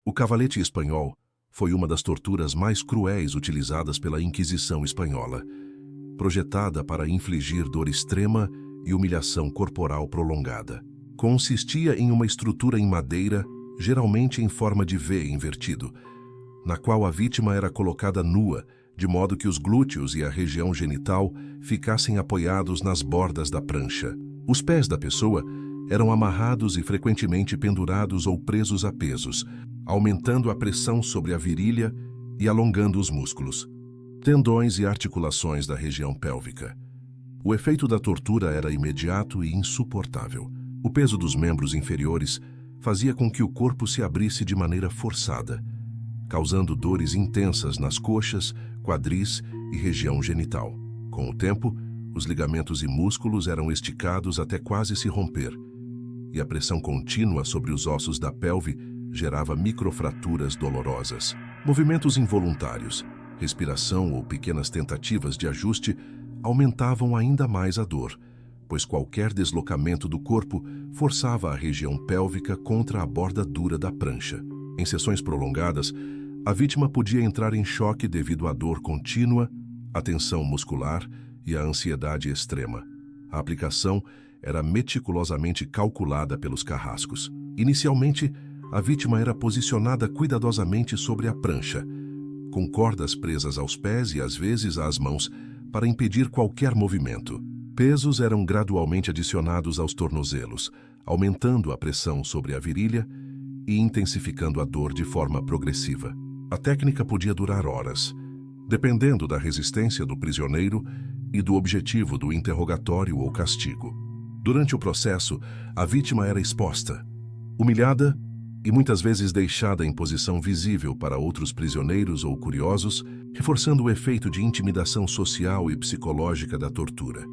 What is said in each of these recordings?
O cavalete espanhol foi uma das torturas mais cruéis utilizadas pela Inquisição espanhola, projetada para infligir dor extrema e humilhação corporal prolongada. Consistia em uma estrutura em madeira, geralmente em forma de V invertido, na qual a vítima era colocada nua, de modo que os glúteos e a região genital ficassem apoiados nas bordas da prancha. Os pés da pessoa eram amarrados e frequentemente pendurados ou presos a pesos, aumentando a pressão sobre a virilha e alongando os músculos, tendões e articulações da região pélvica. O efeito da tortura era imediato e insuportável. O peso dos membros inferiores fazia com que o corpo se abrisse de maneira forçada, causando dores intensas nas coxas, quadris e região genital. Com o tempo, os ligamentos e músculos eram esticados até quase se romper, e a pressão contínua sobre os ossos da pelve gerava microfraturas dolorosas. Movimentos involuntários, respiração ou pequenas tentativas de ajuste aumentavam ainda mais a dor, pois qualquer deslocamento do corpo forçava a região pélvica contra a borda dura da prancha. Em sessões prolongadas, a vítima podia entrar em choque devido à dor contínua, à tensão muscular e à ansiedade extrema. A aplicação era meticulosamente calculada pelos carrascos. Inicialmente, a vítima era posicionada cuidadosamente sobre a prancha, com cordas presas aos pés e às vezes às mãos para impedir qualquer movimento. Pesos eram gradualmente adicionados aos tornozelos, aumentando a pressão sobre a virilha e intensificando a dor de forma progressiva. A técnica podia durar horas, dependendo da resistência do prisioneiro e do objetivo do interrogatório ou castigo. Durante o processo, a vítima era exposta, humilhada e muitas vezes deixada em posição visível para outros prisioneiros ou curiosos, reforçando o efeito de intimidação social e psicológica da tortura.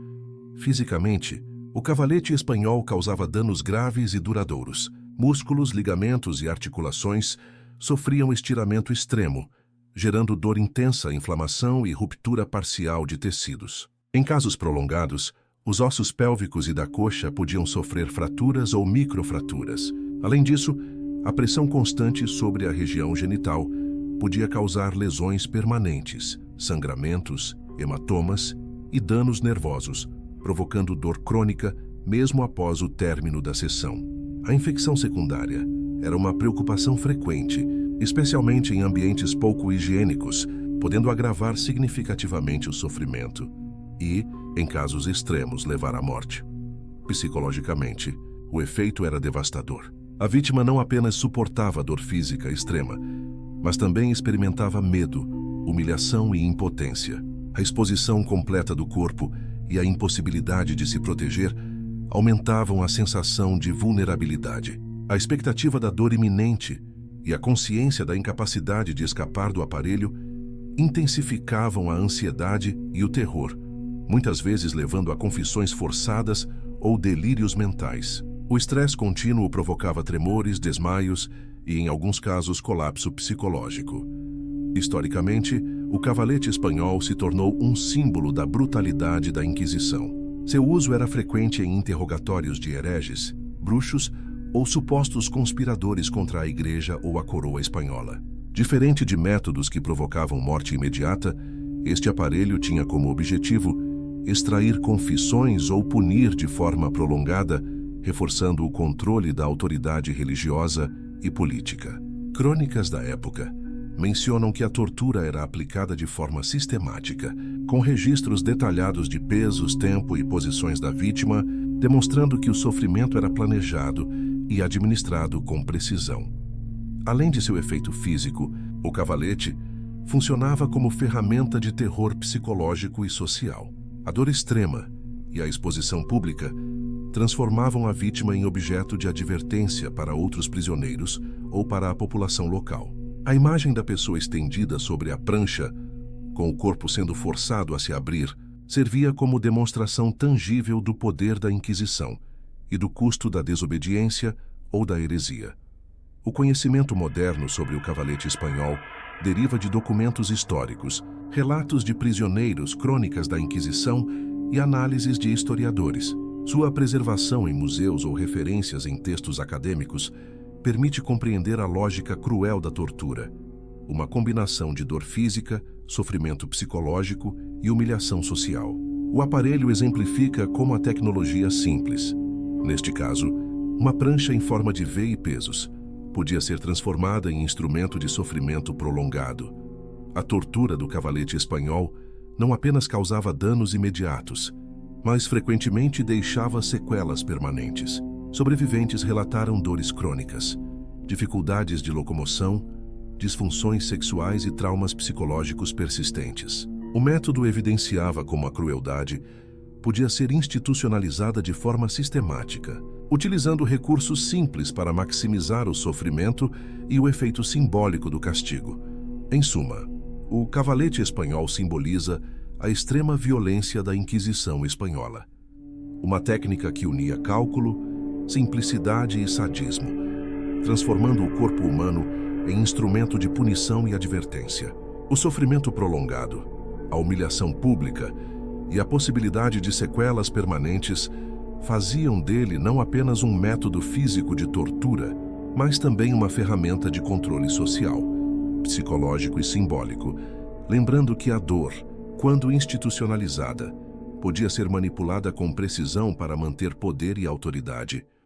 Fisicamente, o cavalete espanhol causava danos graves e duradouros. Músculos, ligamentos e articulações sofriam estiramento extremo, gerando dor intensa, inflamação e ruptura parcial de tecidos. Em casos prolongados, os ossos pélvicos e da coxa podiam sofrer fraturas ou microfraturas. Além disso, a pressão constante sobre a região genital podia causar lesões permanentes, sangramentos, hematomas e danos nervosos, provocando dor crônica mesmo após o término da sessão. A infecção secundária era uma preocupação frequente, especialmente em ambientes pouco higiênicos, podendo agravar significativamente o sofrimento e, em casos extremos, levar à morte. Psicologicamente, o efeito era devastador. A vítima não apenas suportava a dor física extrema, mas também experimentava medo, humilhação e impotência. A exposição completa do corpo e a impossibilidade de se proteger aumentavam a sensação de vulnerabilidade. A expectativa da dor iminente e a consciência da incapacidade de escapar do aparelho intensificavam a ansiedade e o terror, muitas vezes levando a confissões forçadas ou delírios mentais. O estresse contínuo provocava tremores, desmaios e, em alguns casos, colapso psicológico. Historicamente, o cavalete espanhol se tornou um símbolo da brutalidade da Inquisição. Seu uso era frequente em interrogatórios de hereges, bruxos ou supostos conspiradores contra a Igreja ou a coroa espanhola. Diferente de métodos que provocavam morte imediata, este aparelho tinha como objetivo extrair confissões ou punir de forma prolongada, reforçando o controle da autoridade religiosa e política. Crônicas da época mencionam que a tortura era aplicada de forma sistemática, com registros detalhados de pesos, tempo e posições da vítima, demonstrando que o sofrimento era planejado e administrado com precisão. Além de seu efeito físico, o cavalete funcionava como ferramenta de terror psicológico e social. A dor extrema e a exposição pública transformavam a vítima em objeto de advertência para outros prisioneiros ou para a população local. A imagem da pessoa estendida sobre a prancha, com o corpo sendo forçado a se abrir, servia como demonstração tangível do poder da Inquisição e do custo da desobediência ou da heresia. O conhecimento moderno sobre o cavalete espanhol deriva de documentos históricos, relatos de prisioneiros, crônicas da Inquisição e análises de historiadores. Sua preservação em museus ou referências em textos acadêmicos permite compreender a lógica cruel da tortura, uma combinação de dor física, sofrimento psicológico e humilhação social. O aparelho exemplifica como a tecnologia simples, neste caso, uma prancha em forma de V e pesos, podia ser transformada em instrumento de sofrimento prolongado. A tortura do cavalete espanhol não apenas causava danos imediatos, mas frequentemente deixava sequelas permanentes. Sobreviventes relataram dores crônicas, dificuldades de locomoção, disfunções sexuais e traumas psicológicos persistentes. O método evidenciava como a crueldade podia ser institucionalizada de forma sistemática, utilizando recursos simples para maximizar o sofrimento e o efeito simbólico do castigo. Em suma, o cavalete espanhol simboliza a extrema violência da Inquisição espanhola. Uma técnica que unia cálculo, simplicidade e sadismo, transformando o corpo humano em instrumento de punição e advertência. O sofrimento prolongado, a humilhação pública e a possibilidade de sequelas permanentes faziam dele não apenas um método físico de tortura, mas também uma ferramenta de controle social, psicológico e simbólico, lembrando que a dor, quando institucionalizada, podia ser manipulada com precisão para manter poder e autoridade.